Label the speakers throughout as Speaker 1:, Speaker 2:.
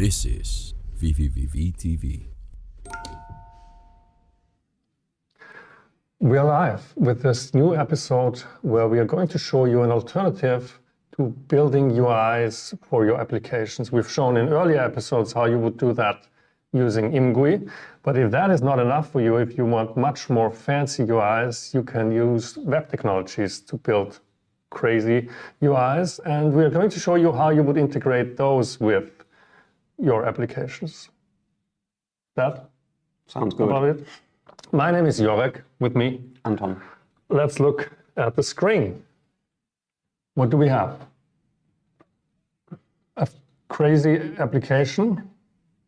Speaker 1: This is vvvvTv.
Speaker 2: We are live with this new episode where we are going to show you an alternative to building UIs for your applications. We've shown in earlier episodes how you would do that using ImGUI, but if that is not enough for you, if you want much more fancy UIs, you can use web technologies to build crazy UIs, and we are going to show you how you would integrate those with your applications. That
Speaker 3: sounds good.
Speaker 2: About it? My name is Jorek, with me,
Speaker 3: Anton.
Speaker 2: Let's look at the screen. What do we have? A crazy application.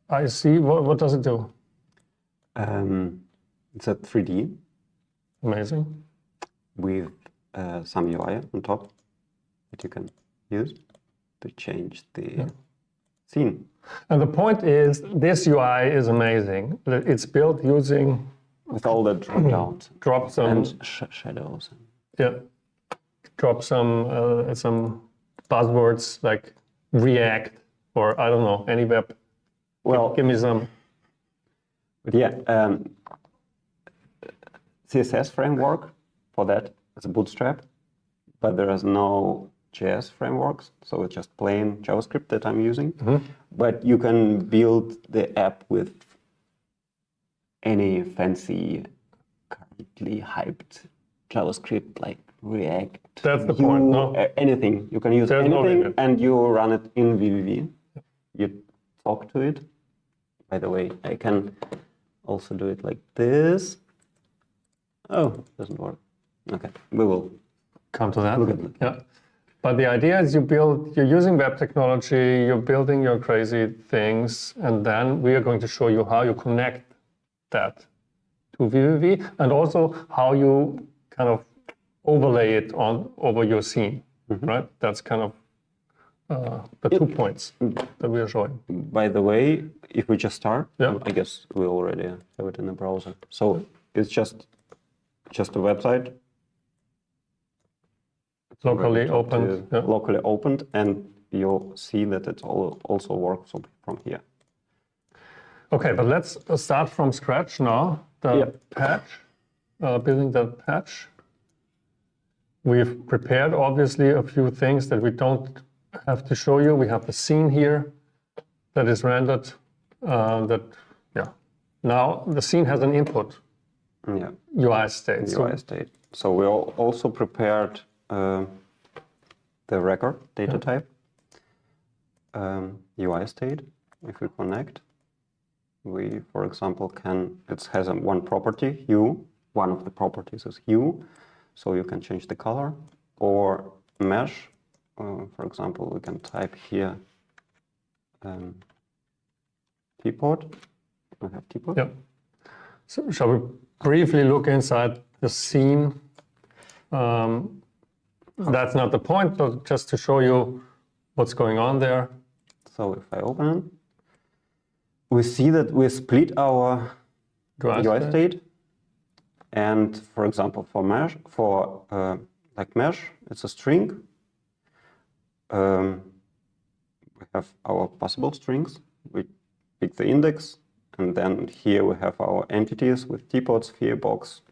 Speaker 2: I see. What does it do?
Speaker 3: It's a 3D.
Speaker 2: Amazing.
Speaker 3: With some UI on top that you can use to change the scene.
Speaker 2: And the point is, this UI is amazing. It's built using...
Speaker 3: With all the drop-downs.
Speaker 2: Drop some...
Speaker 3: And shadows.
Speaker 2: Yeah. Drop some buzzwords like React or, I don't know, any web.
Speaker 3: Well,
Speaker 2: give me some.
Speaker 3: But yeah, CSS framework for that is a Bootstrap, but there is no JS frameworks, so it's just plain JavaScript that I'm using.
Speaker 2: Mm-hmm.
Speaker 3: But you can build the app with any fancy, currently hyped JavaScript like React.
Speaker 2: That's the point, no?
Speaker 3: Anything. You can use
Speaker 2: There's
Speaker 3: anything
Speaker 2: no
Speaker 3: and you run it in vvv. You talk to it. By the way, I can also do it like this. Oh, doesn't work. Okay, we will
Speaker 2: come to that.
Speaker 3: Look at it.
Speaker 2: Yeah. But the idea is you're using web technology, you're building your crazy things, and then we are going to show you how you connect that to vvv and also how you kind of overlay it over your scene, right? That's kind of the 2 points that we are showing.
Speaker 3: By the way, if we just start,
Speaker 2: yeah.
Speaker 3: I guess we already have it in the browser. So it's just a website. It's
Speaker 2: locally opened.
Speaker 3: Yeah. Locally opened, and you'll see that it also works from here.
Speaker 2: Okay, but let's start from scratch now. The patch, building the patch. We've prepared, obviously, a few things that we don't have to show you. We have the scene here that is rendered. Now the scene has an input.
Speaker 3: Yeah.
Speaker 2: UIState.
Speaker 3: UIState. So we also prepared the record data type. UIState. If we connect, we, for example, it has one property, hue. One of the properties is hue. So you can change the color, or mesh. For example, we can type here teapot. We have teapot.
Speaker 2: Yeah. So shall we briefly look inside the scene? That's not the point, but just to show you what's going on there.
Speaker 3: So if I open it, we see that we split our UIState. And for example, for mesh, mesh, it's a string. We have our possible strings. We pick the index, and then here we have our entities with teapot, sphere, box.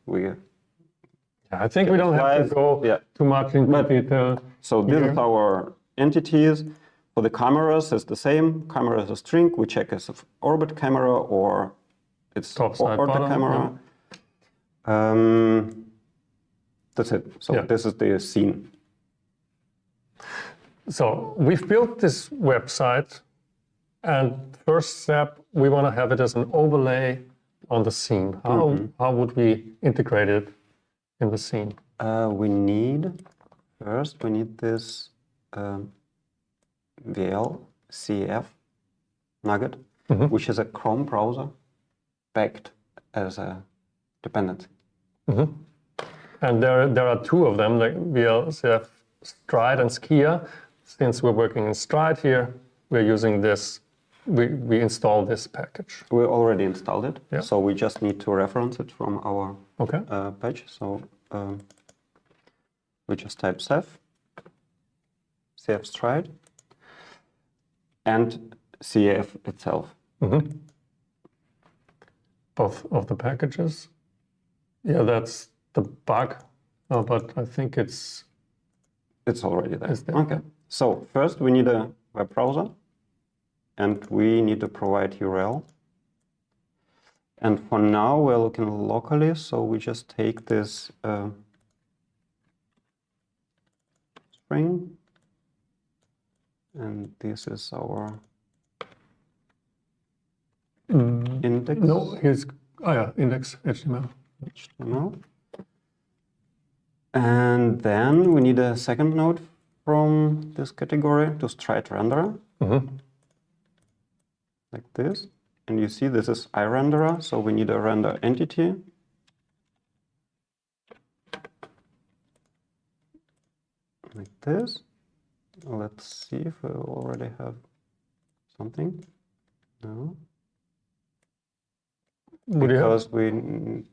Speaker 2: I think we don't have to go too much into detail.
Speaker 3: So this is our entities. For the cameras, it's the same. Camera is a string. We check as an orbit camera or it's ortho camera. Yeah. That's it. So this is the scene. So
Speaker 2: we've built this website, and first step, we want to have it as an overlay on the scene. How would we integrate it in the scene?
Speaker 3: We need this VLCF NuGet, which is a Chrome browser backed as a dependency.
Speaker 2: And there are two of them, like VLCF Stride and Skia. Since we're working in Stride here, we're using this. We installed this package.
Speaker 3: We already installed it, so we just need to reference it from our page. So we just type CF Stride, and CF itself.
Speaker 2: Both of the packages. Yeah, that's the bug, but I think it's
Speaker 3: already there.
Speaker 2: It's there.
Speaker 3: Okay. So first we need a web browser, and we need to provide URL. And for now we're looking locally, so we just take this string, and this is our index.
Speaker 2: No, here's index HTML.
Speaker 3: And then we need a second node from this category to straight renderer, like this. And you see this is iRenderer, so we need a render entity. Like this. Let's see if we already have something. No. Because we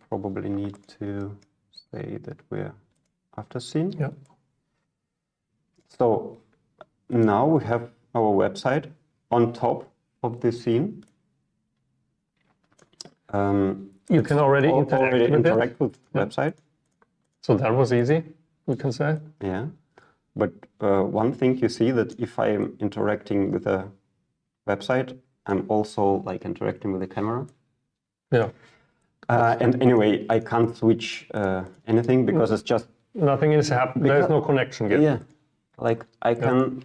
Speaker 3: probably need to say that we're after scene.
Speaker 2: Yeah.
Speaker 3: So now we have our website on top of the scene.
Speaker 2: You can already interact with
Speaker 3: website.
Speaker 2: So that was easy, we can say.
Speaker 3: Yeah. But one thing you see that if I'm interacting with a website, I'm also like interacting with the camera.
Speaker 2: Yeah.
Speaker 3: And anyway, I can't switch anything because it's just
Speaker 2: nothing is happening. There is no connection yet.
Speaker 3: Yeah. Like I can.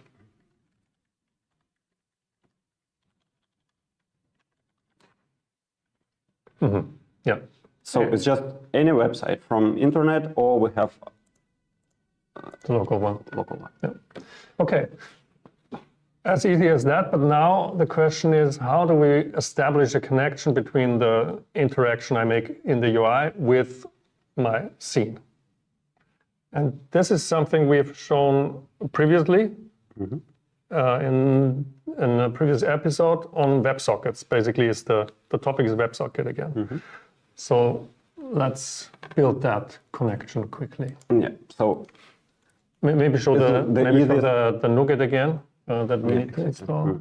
Speaker 2: Yeah.
Speaker 3: So it's just any website from internet, or we have
Speaker 2: the local one.
Speaker 3: Local one.
Speaker 2: Yeah. Okay. As easy as that, but now the question is, how do we establish a connection between the interaction I make in the UI with my scene? And this is something we've shown previously in a previous episode on WebSockets. Basically, the topic is WebSocket again. So let's build that connection quickly.
Speaker 3: Yeah. So
Speaker 2: maybe show the NuGet again. That we need to install.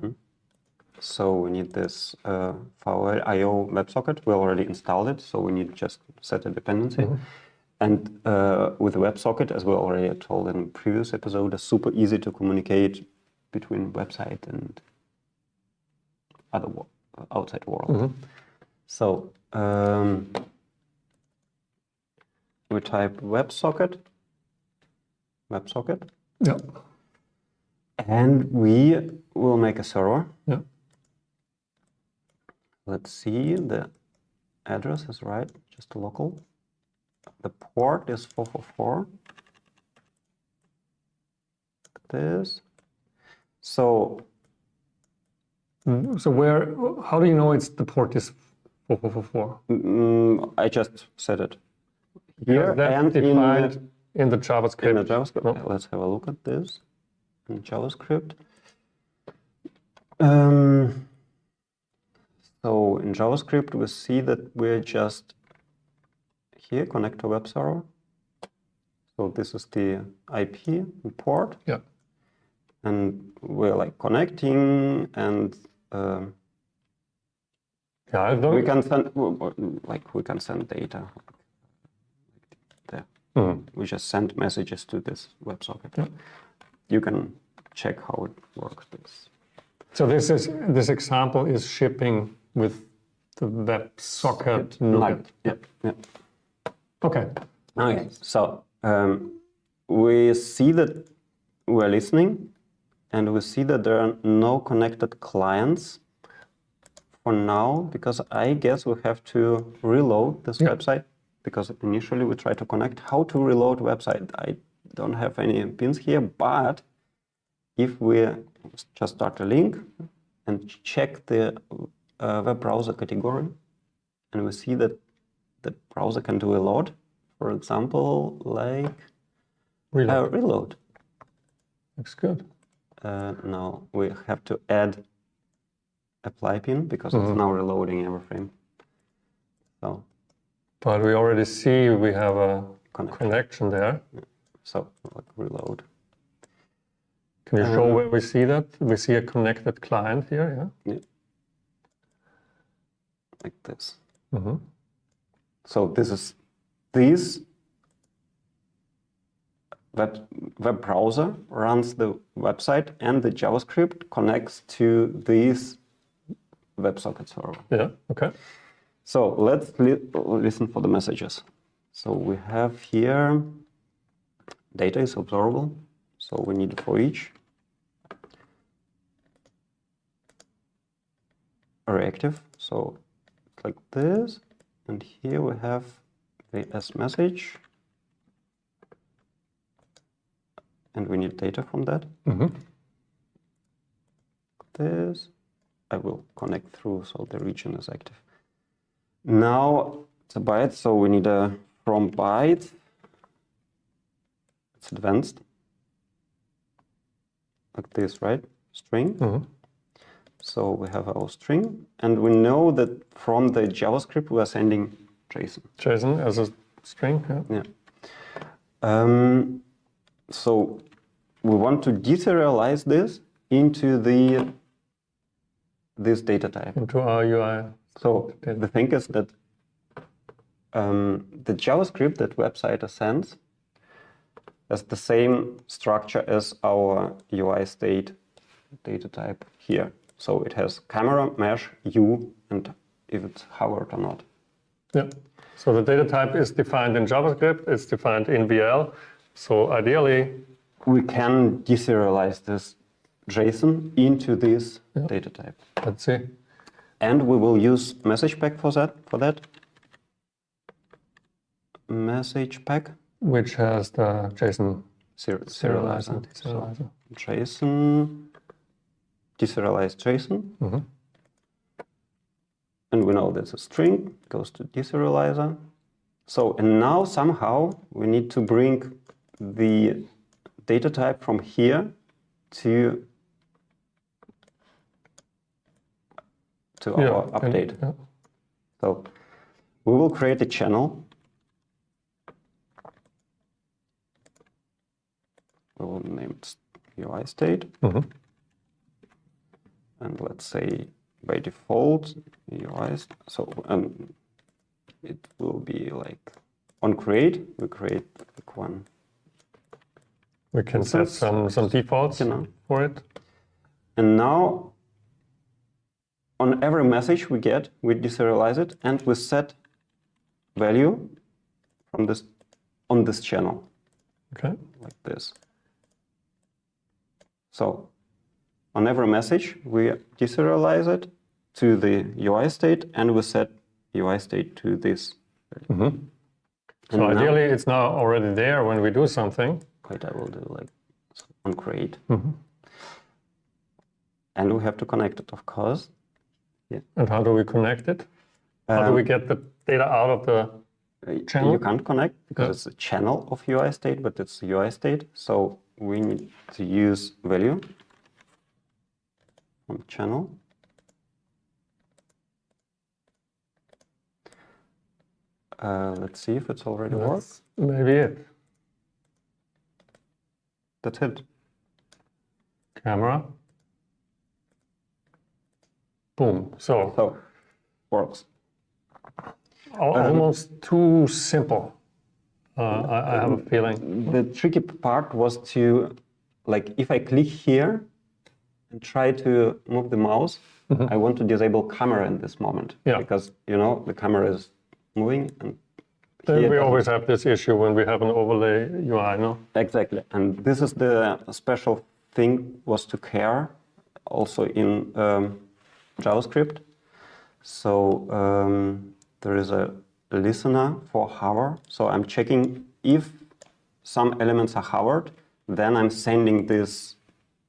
Speaker 3: So we need this file.io WebSocket. We already installed it, so we need to just set a dependency. And with WebSocket, as we already told in the previous episode, it's super easy to communicate between website and other outside world. So we type WebSocket.
Speaker 2: Yeah.
Speaker 3: And we will make a server.
Speaker 2: Yeah.
Speaker 3: Let's see, the address is right, just local. The port is 444. This. So
Speaker 2: how do you know the port is 4444?
Speaker 3: I just said it here and
Speaker 2: defined in the JavaScript.
Speaker 3: In the JavaScript. Okay, let's have a look at this in JavaScript. So in JavaScript, we see that we're just here, connect to web server. So this is the IP and port.
Speaker 2: Yeah.
Speaker 3: And we're like connecting, and we can send data there. We just send messages to this WebSocket.
Speaker 2: Yeah.
Speaker 3: You can check how it works.
Speaker 2: So this example is shipping with the WebSocket NuGet.
Speaker 3: Yeah.
Speaker 2: Okay.
Speaker 3: Okay. So we see that we're listening, and we see that there are no connected clients for now, because I guess we have to reload this website, because initially we tried to connect. How to reload website? I don't have any pins here, but if we just start a link and check the web browser category, and we see that the browser can do a lot, for example, like reload.
Speaker 2: Looks good.
Speaker 3: Now we have to add apply pin, because it's now reloading everything. So,
Speaker 2: but we already see we have a connection there.
Speaker 3: Yeah. So like reload.
Speaker 2: Can you show where we see that? We see a connected client here,
Speaker 3: yeah. Like this.
Speaker 2: Mm-hmm.
Speaker 3: So this web browser runs the website, and the JavaScript connects to this WebSocket server.
Speaker 2: Yeah, okay.
Speaker 3: So let's listen for the messages. So we have here data is observable, so we need for each. Reactive, so like this, and here we have the S message, and we need data from that.
Speaker 2: Mm-hmm.
Speaker 3: This, I will connect through, so the region is active. Now it's a byte, so we need a from byte. It's advanced, like this, right? String.
Speaker 2: Mm-hmm.
Speaker 3: So we have our string, and we know that from the JavaScript we are sending JSON.
Speaker 2: JSON as a string, yeah.
Speaker 3: Yeah. So we want to deserialize this into this data type.
Speaker 2: Into our UI.
Speaker 3: So the thing is that the JavaScript that WebSite sends has the same structure as our UIState data type here. So it has camera, mesh, U, and if it's hovered or not.
Speaker 2: Yeah. So the data type is defined in JavaScript, it's defined in VL. So ideally,
Speaker 3: we can deserialize this JSON into this data type.
Speaker 2: Let's see.
Speaker 3: And we will use message pack for that. Message pack.
Speaker 2: Which has the JSON
Speaker 3: serializer.
Speaker 2: Serializer.
Speaker 3: JSON, deserialized JSON.
Speaker 2: Mm-hmm.
Speaker 3: And we know that's a string, goes to deserializer. So, and now somehow we need to bring the data type from here to our update.
Speaker 2: Yeah.
Speaker 3: So we will create a channel. We will name it UIState.
Speaker 2: Mm-hmm.
Speaker 3: And let's say by default UIState. So it will be like on create, we create like one.
Speaker 2: We can set some defaults for it.
Speaker 3: And now on every message we get, we deserialize it and we set value from this on this channel.
Speaker 2: Okay.
Speaker 3: Like this. So on every message we deserialize it to the UIState and we set UIState to this.
Speaker 2: Mm-hmm. So ideally it's now already there when we do something.
Speaker 3: Wait, I will do like on create.
Speaker 2: Mm-hmm.
Speaker 3: And we have to connect it, of course. Yeah.
Speaker 2: And how do we connect it? How do we get the data out of the channel?
Speaker 3: You can't connect because it's a channel of UIState, but it's UIState. So we need to use value from channel. Let's see if it's already works.
Speaker 2: Maybe it.
Speaker 3: That's it.
Speaker 2: Camera. Boom. So
Speaker 3: works.
Speaker 2: Almost too simple. I have a feeling.
Speaker 3: The tricky part was to, like, if I click here and try to move the mouse, I want to disable camera in this moment.
Speaker 2: Yeah.
Speaker 3: Because, you know, the camera is moving. And
Speaker 2: we always have this issue when we have an overlay UI, no?
Speaker 3: Exactly. And this is the special thing was to care also in JavaScript. So there is a listener for hover. So I'm checking if some elements are hovered, then I'm sending this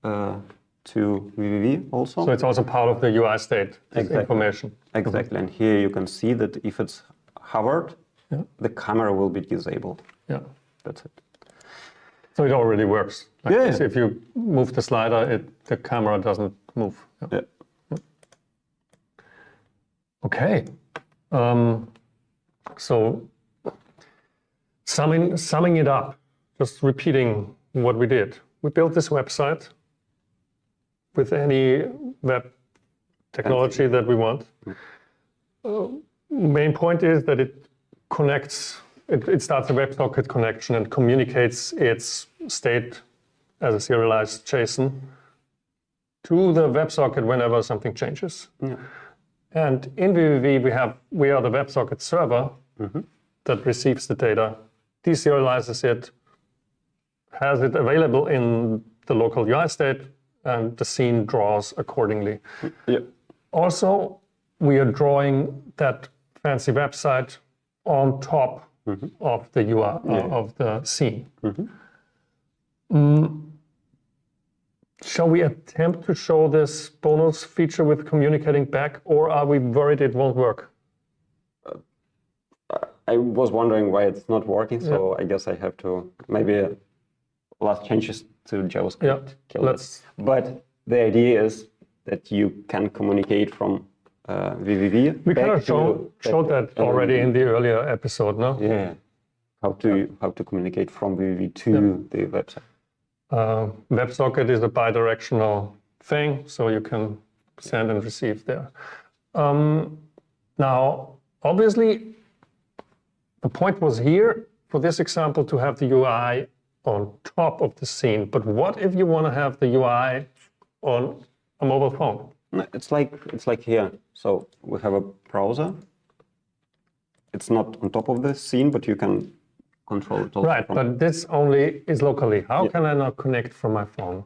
Speaker 3: to vvv also.
Speaker 2: So it's also part of the UIState information.
Speaker 3: Exactly. And here you can see that if it's hovered, the camera will be disabled.
Speaker 2: Yeah.
Speaker 3: That's it.
Speaker 2: So it already works. Like this. If you move the slider, the camera doesn't move.
Speaker 3: Yeah.
Speaker 2: Okay. So summing it up, just repeating what we did. We built this website with any web technology that we want. Main point is that it connects, it starts a WebSocket connection and communicates its state as a serialized JSON to the WebSocket whenever something changes.
Speaker 3: Yeah.
Speaker 2: And in vvvv, we are the WebSocket server that receives the data, deserializes it, has it available in the local UIState, and the scene draws accordingly.
Speaker 3: Yeah.
Speaker 2: Also, we are drawing that fancy website on top of the UI, of the scene. Shall we attempt to show this bonus feature with communicating back, or are we worried it won't work?
Speaker 3: I was wondering why it's not working, so I guess I have to maybe last changes to JavaScript. But the idea is that you can communicate from vvv.
Speaker 2: We kind of showed that already in the earlier episode, no?
Speaker 3: Yeah. How to communicate from vvv to the website.
Speaker 2: WebSocket is a bidirectional thing, so you can send and receive there. Now, obviously, the point was here for this example to have the UI on top of the scene. But what if you want to have the UI on a mobile phone?
Speaker 3: It's like here. So we have a browser. It's not on top of the scene, but you can control it also.
Speaker 2: Right, but this only is locally. How can I now connect from my phone?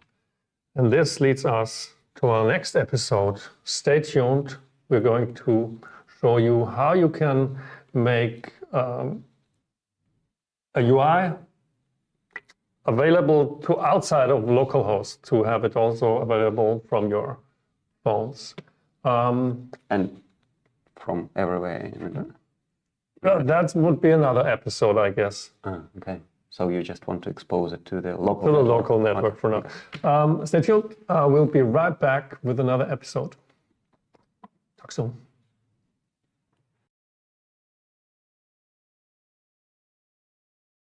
Speaker 2: And this leads us to our next episode. Stay tuned. We're going to show you how you can make a UI available to outside of localhost, to have it also available from your phones.
Speaker 3: And from everywhere.
Speaker 2: That would be another episode, I guess.
Speaker 3: Okay. So you just want to expose it to the local
Speaker 2: network for now. Stay tuned. We'll be right back with another episode. Talk soon.